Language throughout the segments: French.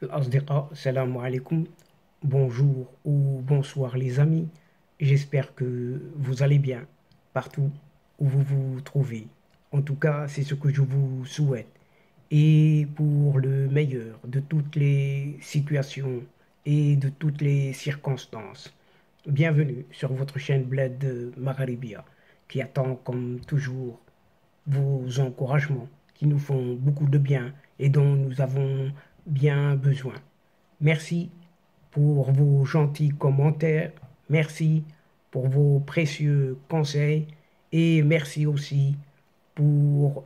الأصدقاء السلام عليكم. Bonjour ou bonsoir les amis. J'espère que vous allez bien partout où vous vous trouvez. En tout cas, c'est ce que je vous souhaite. Et pour le meilleur de toutes les situations et de toutes les circonstances. Bienvenue sur votre chaîne Bled de Magharibia qui attend comme toujours vos encouragements qui nous font beaucoup de bien et dont nous avons bien besoin. Merci pour vos gentils commentaires, merci pour vos précieux conseils et merci aussi pour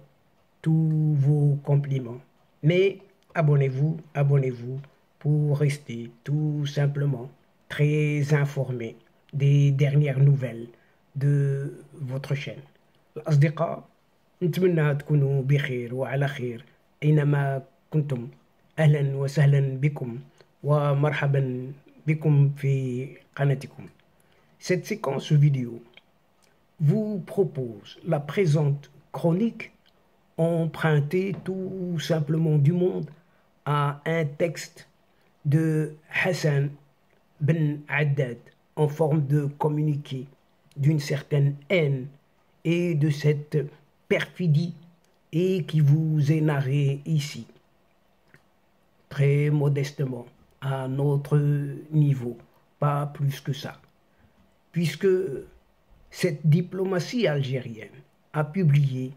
tous vos compliments. Mais abonnez-vous pour rester tout simplement très informé des dernières nouvelles de votre chaîne. الأصدقاء نتمنى تكونوا بخير وعلى خير أينما كنتم. أهلا وسهلا بكم ومرحبا بكم في قناتكم. Cette séquence vidéo vous propose la présente chronique empruntée tout simplement du monde à un texte de Hassan Ben Haddad en forme de communiqué d'une certaine haine et de cette perfidie et qui vous est narré ici, très modestement, à notre niveau, pas plus que ça, puisque cette diplomatie algérienne a publié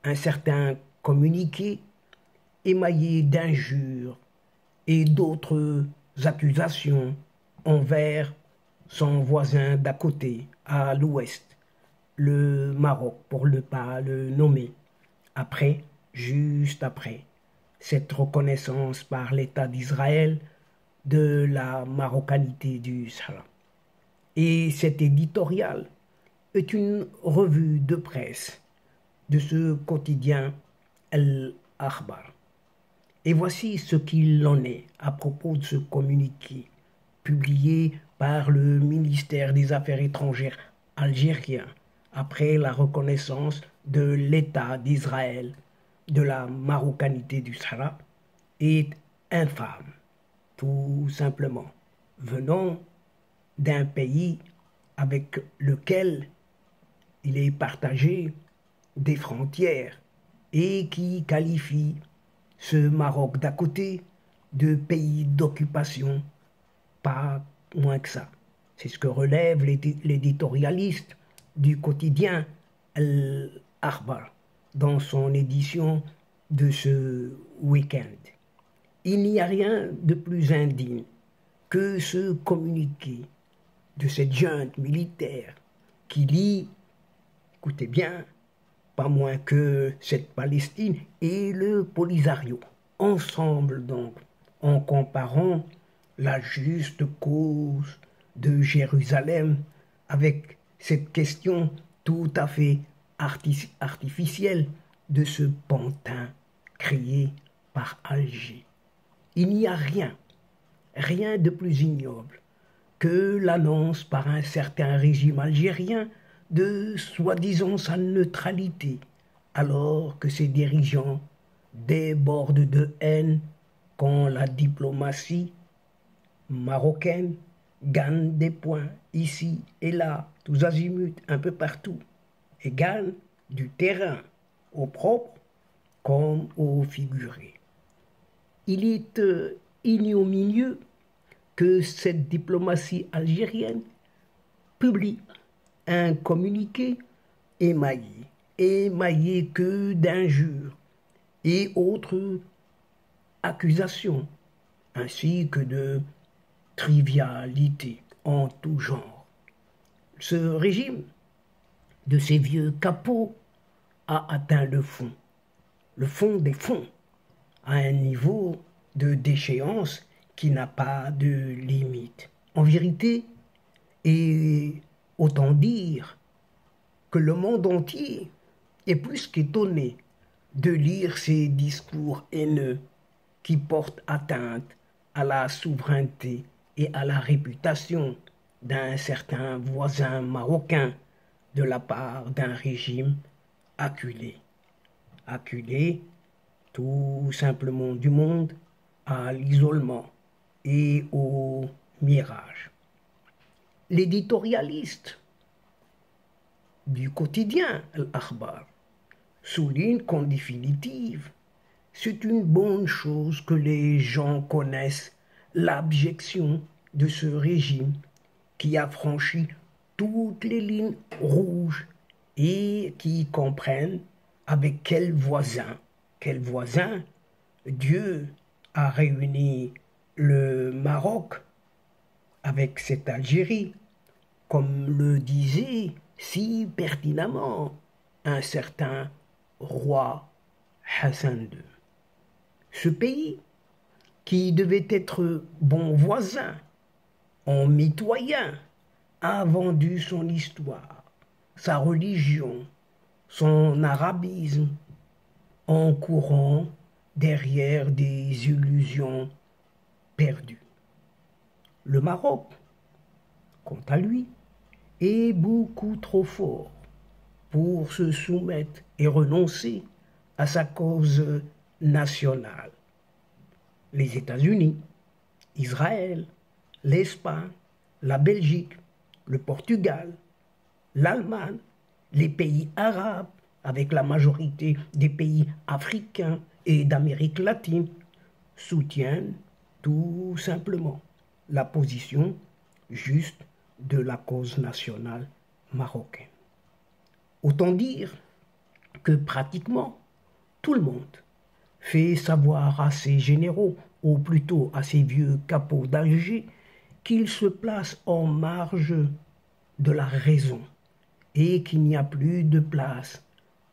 un certain communiqué émaillé d'injures et d'autres accusations envers son voisin d'à côté, à l'ouest, le Maroc, pour ne pas le nommer, juste après, cette reconnaissance par l'État d'Israël de la marocanité du Sahara. Et cet éditorial est une revue de presse de ce quotidien Al-Akhbar. Et voici ce qu'il en est à propos de ce communiqué publié par le ministère des Affaires étrangères algérien après la reconnaissance de l'État d'Israël de la marocanité du Sahara est infâme, tout simplement, venant d'un pays avec lequel il est partagé des frontières et qui qualifie ce Maroc d'à côté de pays d'occupation, pas moins que ça. C'est ce que relève l'éditorialiste du quotidien Al-Akhbar dans son édition de ce week-end. Il n'y a rien de plus indigne que ce communiqué de cette junte militaire qui lit, écoutez bien, pas moins que cette Palestine et le Polisario, ensemble donc, en comparant la juste cause de Jérusalem avec cette question tout à fait artificielle de ce pantin créé par Alger. Il n'y a rien de plus ignoble que l'annonce par un certain régime algérien de soi-disant sa neutralité, alors que ses dirigeants débordent de haine quand la diplomatie marocaine gagne des points ici et là, tous azimuts, un peu partout, et gagne du terrain au propre comme au figuré. Il est ignominieux que cette diplomatie algérienne publie un communiqué émaillé que d'injures et autres accusations, ainsi que de trivialités en tout genre. Ce régime de ces vieux capots a atteint le fond des fonds, à un niveau de déchéance qui n'a pas de limite. En vérité, et autant dire que le monde entier est plus qu'étonné de lire ces discours haineux qui portent atteinte à la souveraineté et à la réputation d'un certain voisin marocain de la part d'un régime acculé tout simplement du monde à l'isolement et au mirage. L'éditorialiste du quotidien Al-Akhbar souligne qu'en définitive, c'est une bonne chose que les gens connaissent l'abjection de ce régime qui a franchi toutes les lignes rouges et qui comprennent avec quel voisin Dieu a réuni le Maroc avec cette Algérie, comme le disait si pertinemment un certain roi Hassan II. Ce pays, qui devait être bon voisin, en mitoyen, a vendu son histoire, sa religion, son arabisme, en courant derrière des illusions perdues. Le Maroc, quant à lui, est beaucoup trop fort pour se soumettre et renoncer à sa cause nationale. Les États-Unis, Israël, l'Espagne, la Belgique, le Portugal, l'Allemagne, les pays arabes, avec la majorité des pays africains et d'Amérique latine, soutiennent tout simplement la position juste de la cause nationale marocaine. Autant dire que pratiquement tout le monde fait savoir à ses généraux, ou plutôt à ses vieux capots d'Alger, qu'ils se placent en marge de la raison et qu'il n'y a plus de place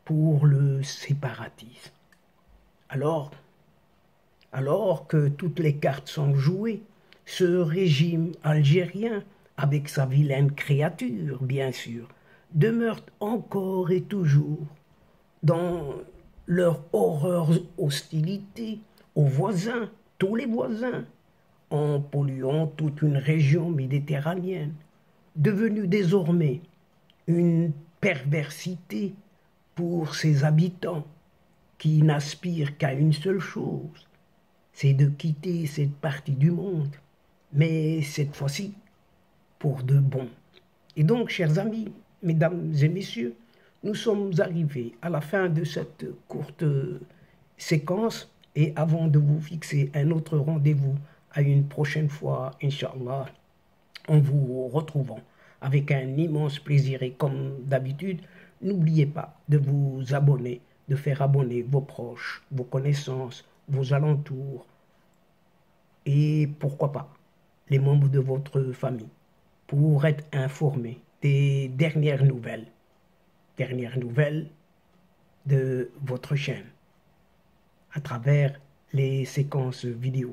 pour le séparatisme. Alors que toutes les cartes sont jouées, ce régime algérien, avec sa vilaine créature, bien sûr, demeure encore et toujours dans leur horreur hostilité aux voisins, tous les voisins, en polluant toute une région méditerranéenne, devenue désormais une perversité pour ses habitants qui n'aspirent qu'à une seule chose, c'est de quitter cette partie du monde, mais cette fois-ci pour de bon. Et donc, chers amis, mesdames et messieurs, nous sommes arrivés à la fin de cette courte séquence et avant de vous fixer un autre rendez-vous à une prochaine fois, Inch'Allah, en vous retrouvant avec un immense plaisir et comme d'habitude, n'oubliez pas de vous abonner, de faire abonner vos proches, vos connaissances, vos alentours et pourquoi pas les membres de votre famille pour être informés des dernières nouvelles de votre chaîne à travers les séquences vidéo.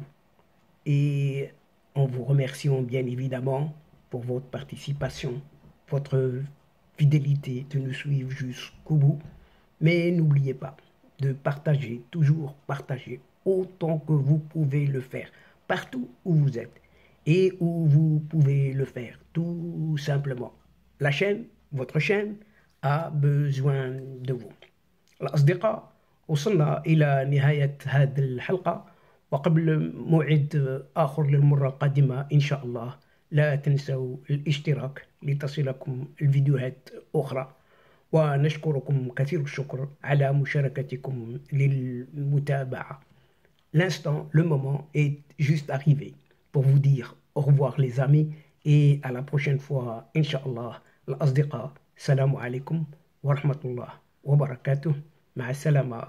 Et en vous remerciant bien évidemment pour votre participation, votre fidélité de nous suivre jusqu'au bout. Mais n'oubliez pas de partager, toujours partager autant que vous pouvez le faire, partout où vous êtes et où vous pouvez le faire, tout simplement. La chaîne, votre chaîne, a besoin de vous. الأصدقاء، وصلنا إلى نهاية هذه الحلقة، وقبل موعد آخر للمرة القادمة إن شاء الله لا تنسوا الاشتراك لتصلكم الفيديوهات أخرى، ونشكركم كثير الشكر على مشاركتكم للمتابعة. L'instant, le moment est juste arrivé pour vous dire au revoir les amis et à la prochaine fois Inch'Allah. الأصدقاء، السلام عليكم ورحمة الله وبركاته. مع السلامة.